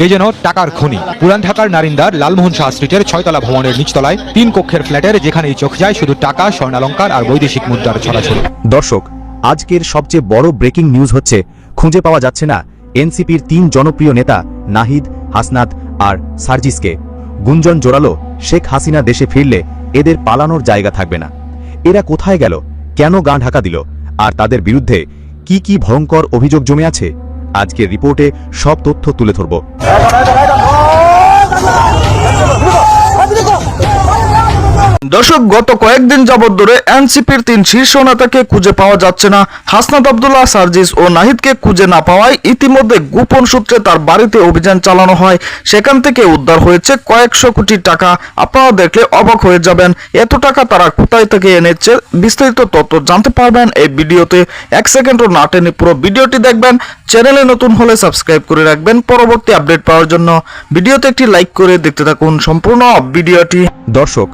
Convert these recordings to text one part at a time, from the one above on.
এই যেন টাকার খনি। পুরান ঢাকার নারিন্দার লালমোহন শাহ স্ট্রিটের 6তলা ভবনের নিচতলায় 3 কক্ষের ফ্ল্যাটের যেখানেই চোখ যায় শুধু টাকা, স্বর্ণালংকার আর বৈদেশিক মুদ্রার ছড়াছড়ি। দর্শক, আজকের সবচেয়ে বড় ব্রেকিং নিউজ হচ্ছে খুঁজে পাওয়া যাচ্ছে না এনসিপির 3 জনপ্রিয় নেতা নাহিদ, হাসনাত আর সার্জিসকে। গুঞ্জন জোরালো, শেখ হাসিনা দেশে ফিরলে এদের পালানোর জায়গা থাকবে না। এরা কোথায় গেল, কেন গা ঢাকা দিল, আর তাদের বিরুদ্ধে কি কি ভয়ঙ্কর অভিযোগ জমে আছে আজকের রিপোর্টে সব তথ্য তুলে ধরব। দর্শক, গত কয়েকদিন যাবত ধরে এনসিপির 3 শীর্ষ নেতাকে খুঁজে পাওয়া যাচ্ছে না। হাসনাত আব্দুল্লাহ, সার্জিস ও নাহিদকে খুঁজে না পাওয়ায় ইতিমধ্যে গোপন সূত্রে তার বাড়িতে অভিযান চালানো হয়। সেখান থেকে উদ্ধার হয়েছে কয়েকশো কোটি টাকা। আপনারা দেখলে অবাক হয়ে যাবেন, এত টাকা তারা কোথায় থেকে এনেছে। বিস্তারিত তথ্য জানতে পারবেন এই ভিডিওতে। 1 সেকেন্ডও না টেনে পুরো ভিডিওটি দেখবেন। চ্যানেলে নতুন হলে সাবস্ক্রাইব করে রাখবেন পরবর্তী আপডেট পাওয়ার জন্য। ভিডিওতে একটি লাইক করে দেখতে থাকুন সম্পূর্ণ ভিডিওটি। দর্শক,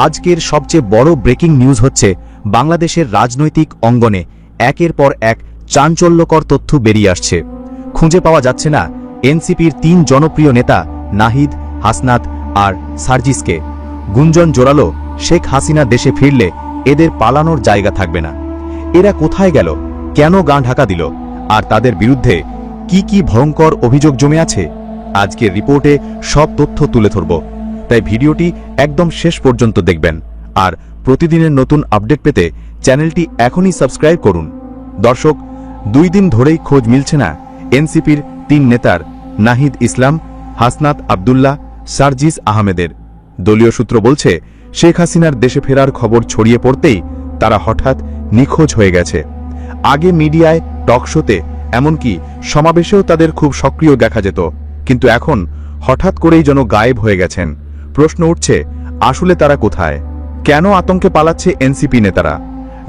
আজকের সবচেয়ে বড় ব্রেকিং নিউজ হচ্ছে বাংলাদেশের রাজনৈতিক অঙ্গনে একের পর এক চাঞ্চল্যকর তথ্য বেরিয়ে আসছে। খুঁজে পাওয়া যাচ্ছে না এনসিপির 3 জনপ্রিয় নেতা নাহিদ, হাসনাত আর সার্জিসকে। গুঞ্জন জোরালো, শেখ হাসিনা দেশে ফিরলে এদের পালানোর জায়গা থাকবে না। এরা কোথায় গেল, কেন গা ঢাকা দিল, আর তাদের বিরুদ্ধে কি কি ভয়ঙ্কর অভিযোগ জমে আছে আজকের রিপোর্টে সব তথ্য তুলে ধরব। তাই ভিডিওটি একদম শেষ পর্যন্ত দেখবেন। আর প্রতিদিনের নতুন আপডেট পেতে চ্যানেলটি এখনই সাবস্ক্রাইব করুন। দর্শক, 2 দিন ধরেই খোঁজ মিলছে না এনসিপির 3 নেতার নাহিদ ইসলাম, হাসনাত আব্দুল্লাহ, সার্জিস আহমেদের। দলীয় সূত্র বলছে শেখ হাসিনার দেশে ফেরার খবর ছড়িয়ে পড়তেই তারা হঠাৎ নিখোঁজ হয়ে গেছে। আগে মিডিয়ায়, টকশোতে, এমনকি সমাবেশেও তাদের খুব সক্রিয় দেখা যেত, কিন্তু এখন হঠাৎ করেই যেন গায়েব হয়ে গেছেন। প্রশ্ন উঠছে, আসলে তারা কোথায়, কেন আতঙ্কে পালাচ্ছে এনসিপি নেতারা?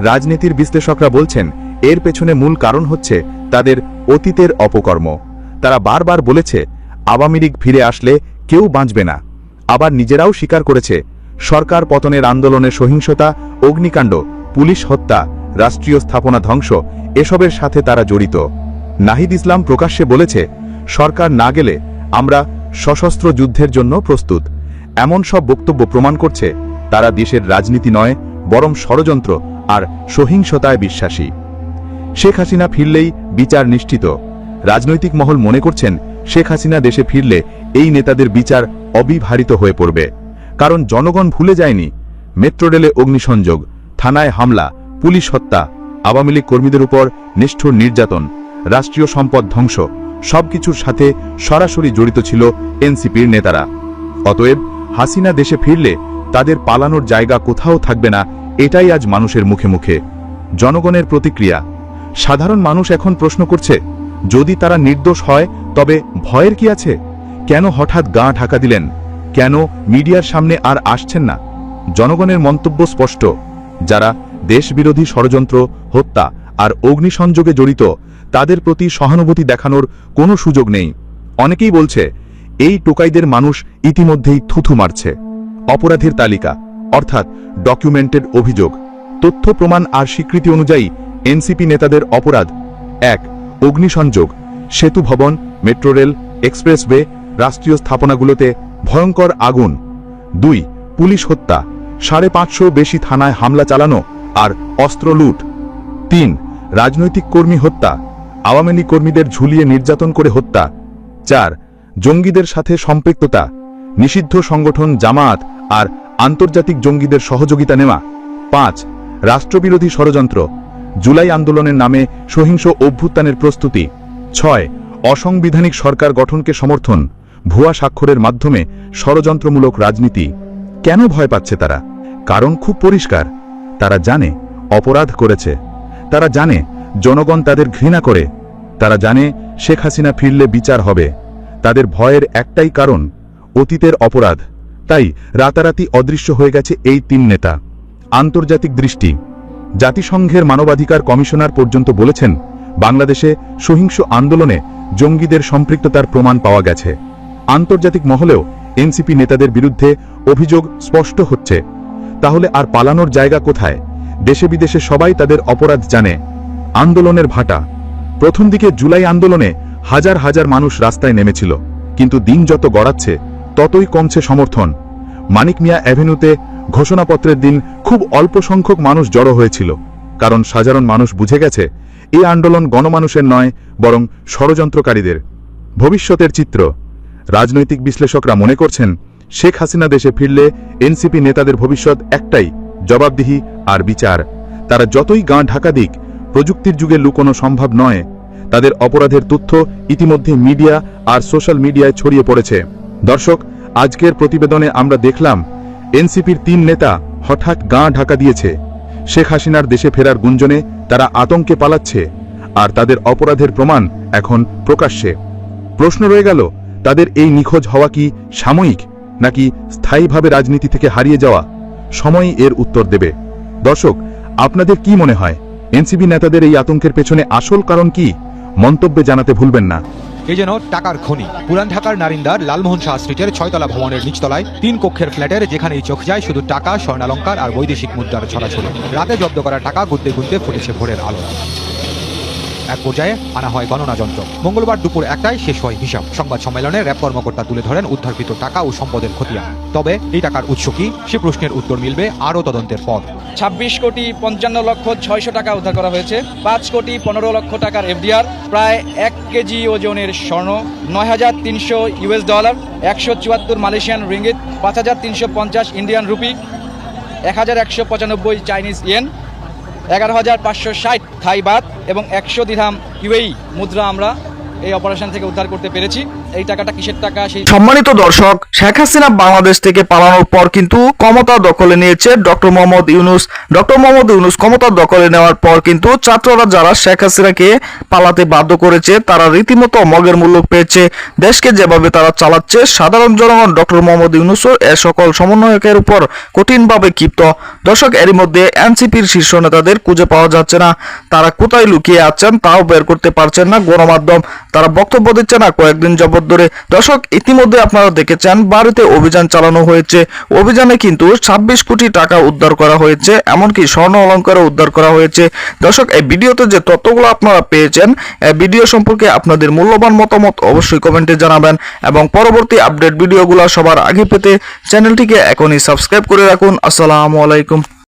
রাজনীতির বিশ্লেষকরা বলছেন এর পেছনে মূল কারণ হচ্ছে তাদের অতীতের অপকর্ম। তারা বারবার বলেছে আওয়ামী লীগ ফিরে আসলে কেউ বাঁচবে না, আবার নিজেরাও স্বীকার করেছে সরকার পতনের আন্দোলনের সহিংসতা, অগ্নিকাণ্ড, পুলিশ হত্যা, রাষ্ট্রীয় স্থাপনা ধ্বংস এসবের সাথে তারা জড়িত। নাহিদ ইসলাম প্রকাশ্যে বলেছে সরকার না গেলে আমরা সশস্ত্র যুদ্ধের জন্য প্রস্তুত। এমন সব বক্তব্য প্রমাণ করছে তারা দেশের রাজনীতি নয়, বরং ষড়যন্ত্র আর সহিংসতায় বিশ্বাসী। শেখ হাসিনা ফিরলেই বিচার নিশ্চিত। রাজনৈতিক মহল মনে করছেন শেখ হাসিনা দেশে ফিরলে এই নেতাদের বিচার অবিভারিত হয়ে পড়বে। কারণ জনগণ ভুলে যায়নি মেট্রো রেলে অগ্নিসংযোগ, থানায় হামলা, পুলিশ হত্যা, আওয়ামী লীগ কর্মীদের উপর নিষ্ঠুর নির্যাতন, রাষ্ট্রীয় সম্পদ ধ্বংস, সবকিছুর সাথে সরাসরি জড়িত ছিল এনসিপির নেতারা। অতএব হাসিনা দেশে ফিরলে তাদের পালানোর জায়গা কোথাও থাকবে না, এটাই আজ মানুষের মুখে মুখে। জনগণের প্রতিক্রিয়া। সাধারণ মানুষ এখন প্রশ্ন করছে, যদি তারা নির্দোষ হয় তবে ভয়ের কি আছে? কেন হঠাৎ গা ঢাকা দিলেন? কেন মিডিয়ার সামনে আর আসছেন না? জনগণের মন্তব্য স্পষ্ট, যারা দেশবিরোধী ষড়যন্ত্র, হত্যা আর অগ্নিসংযোগে জড়িত তাদের প্রতি সহানুভূতি দেখানোর কোনো সুযোগ নেই। অনেকেই বলছে এই টোকাইদের মানুষ ইতিমধ্যেই থুথু মারছে। অপরাধের তালিকা, অর্থাৎ ডকুমেন্টেড অভিযোগ, তথ্য প্রমাণ আর স্বীকৃতি অনুযায়ী এনসিপি নেতাদের অপরাধ: 1. অগ্নিসংযোগ, সেতু ভবন, মেট্রো রেল, এক্সপ্রেসওয়ে, রাষ্ট্রীয় স্থাপনাগুলোতে ভয়ঙ্কর আগুন। 2. পুলিশ হত্যা, 550 বেশি থানায় হামলা চালানো আর অস্ত্র লুট। 3. রাজনৈতিক কর্মী হত্যা, আওয়ামী লীগ কর্মীদের ঝুলিয়ে নির্যাতন করে হত্যা। 4. জঙ্গিদের সাথে সম্পৃক্ততা, নিষিদ্ধ সংগঠন জামায়াত আর আন্তর্জাতিক জঙ্গিদের সহযোগিতা নেওয়া। 5. রাষ্ট্রবিরোধী ষড়যন্ত্র, জুলাই আন্দোলনের নামে সহিংস অভ্যুত্থানের প্রস্তুতি। 6. অসাংবিধানিক সরকার গঠনকে সমর্থন, ভুয়া স্বাক্ষরের মাধ্যমে ষড়যন্ত্রমূলক রাজনীতি। কেন ভয় পাচ্ছে তারা? কারণ খুব পরিষ্কার, তারা জানে অপরাধ করেছে, তারা জানে জনগণ তাদের ঘৃণা করে, তারা জানে শেখ হাসিনা ফিরলে বিচার হবে। তাদের ভয়ের একটাই কারণ, অতীতের অপরাধ। তাই রাতারাতি অদৃশ্য হয়ে গেছে এই 3 নেতা। আন্তর্জাতিক দৃষ্টি। জাতিসংঘের মানবাধিকার কমিশনার পর্যন্ত বলেছেন বাংলাদেশে সহিংস আন্দোলনে জঙ্গিদের সম্পৃক্ততার প্রমাণ পাওয়া গেছে। আন্তর্জাতিক মহলেও এনসিপি নেতাদের বিরুদ্ধে অভিযোগ স্পষ্ট হচ্ছে। তাহলে আর পালানোর জায়গা কোথায়? দেশে বিদেশে সবাই তাদের অপরাধ জানে। আন্দোলনের ভাটা। প্রথম দিকে জুলাই আন্দোলনে হাজার হাজার মানুষ রাস্তায় নেমেছিল, কিন্তু দিন যত গড়াচ্ছে ততই কমছে সমর্থন। মানিক মিয়া অ্যাভিনিউতে ঘোষণাপত্রের দিন খুব অল্প সংখ্যক মানুষ জড়ো হয়েছিল, কারণ সাধারণ মানুষ বুঝে গেছে এই আন্দোলন গণমানুষের নয়, বরং ষড়যন্ত্রকারীদের। ভবিষ্যতের চিত্র। রাজনৈতিক বিশ্লেষকরা মনে করছেন শেখ হাসিনা দেশে ফিরলে এনসিপি নেতাদের ভবিষ্যৎ একটাই, জবাবদিহি আর বিচার। তারা যতই গাঁ ঢাকা দিক, প্রযুক্তির যুগে লুকোনো সম্ভব নয়। তাদের অপরাধের তথ্য ইতিমধ্যে মিডিয়া আর সোশ্যাল মিডিয়ায় ছড়িয়ে পড়েছে। দর্শক, আজকের প্রতিবেদনে আমরা দেখলাম এনসিপির 3 নেতা হঠাৎ গাঁ ঢাকা দিয়েছে। শেখ হাসিনার দেশে ফেরার গুঞ্জনে তারা আতঙ্কে পালাচ্ছে, আর তাদের অপরাধের প্রমাণ এখন প্রকাশ্যে। প্রশ্ন রয়ে গেল, তাদের এই নিখোঁজ হওয়া কি সাময়িক, নাকি স্থায়ীভাবে রাজনীতি থেকে হারিয়ে যাওয়া? সময়ই এর উত্তর দেবে। দর্শক, আপনাদের কি মনে হয় এনসিপি নেতাদের এই আতঙ্কের পেছনে আসল কারণ কি? মন্তব্যে জানাতে ভুলবেন না। এই যেন টাকার খনি। পুরান ঢাকার নারিন্দার লালমোহন শাহ স্ট্রিটের 6 তলা ভবনের নিচতলায় 3 কক্ষের ফ্ল্যাটের যেখানেই চোখ যায় শুধু টাকা, স্বর্ণালঙ্কার আর বৈদেশিক মুদ্রার ছড়াছড়ি। রাতে জব্দ করা টাকা গুনতে গুনতে ফুটেছে ভোরের আলো। এক পর্যায়ে আনা হয় গণনা যন্ত্র। মঙ্গলবার দুপুর 1টায় শেষ হয় হিসাব। সংবাদ সম্মেলনে র্যাব কর্মকর্তা তুলে ধরেন উদ্ধারকৃত টাকা ও সম্পদের খতিয়ান। তবে এই টাকার উৎস কি, সে প্রশ্নের উত্তর মিলবে আরও তদন্তের পর। 26,55,600,000 টাকা উদ্ধার করা হয়েছে। 5,15,00,000 টাকার এফডিআর, প্রায় 1 কেজি ওজনের স্বর্ণ, $9,300, 174 Malaysian ringgit, 5,350 Indian rupee, 1,195 Chinese yen, 11,560 থাই বাত এবং 100 দিরহাম ইউএই মুদ্রা আমরা এই অপারেশন থেকে উদ্ধার করতে পেরেছি। এই টাকাটা কিসের টাকা? সেই সম্মানিত দর্শক, শেখ হাসিনা বাংলাদেশ থেকে পালানোর পর কিন্তু ক্ষমতা দখলে নিয়েছে ডক্টর মোহাম্মদ ইউনূস। ডক্টর মোহাম্মদ ইউনূস ক্ষমতা দখলে নেওয়ার পর কিন্তু ছাত্ররা যারা শেখ হাসিনাকে পালাতে বাধ্য করেছে, তারা রীতিমতো মগের মূল্য পেয়েছে। দেশকে যেভাবে তারা চালাচ্ছে, সাধারণ জনগণ ডক্টর মোহাম্মদ ইউনূসের এ সকল সমন্বয়কের উপর কঠিনভাবে ক্ষিপ্ত। দর্শক, এরই মধ্যে এনসিপির শীর্ষ নেতাদের খুঁজে পাওয়া যাচ্ছে না। তারা কোথায় লুকিয়ে আছেন তাও বের করতে পারছেন না গণমাধ্যম। তারা বক্তব্য দিচ্ছে না কয়েকদিন যাবত ধরে। দর্শক, ইতিমধ্যে আপনারা দেখেছেন বাড়িতে অভিযান চালানো হয়েছে। অভিযানে কিন্তু 26 কোটি টাকা উদ্ধার করা হয়েছে, এমনকি স্বর্ণ অলঙ্কারও উদ্ধার করা হয়েছে। দর্শক, এই ভিডিওতে যে তথ্যগুলো আপনারা পেয়েছেন, এই ভিডিও সম্পর্কে আপনাদের মূল্যবান মতামত অবশ্যই কমেন্টে জানাবেন এবং পরবর্তী আপডেট ভিডিওগুলো সবার আগে পেতে চ্যানেলটিকে এখনই সাবস্ক্রাইব করে রাখুন। আসসালামু আলাইকুম।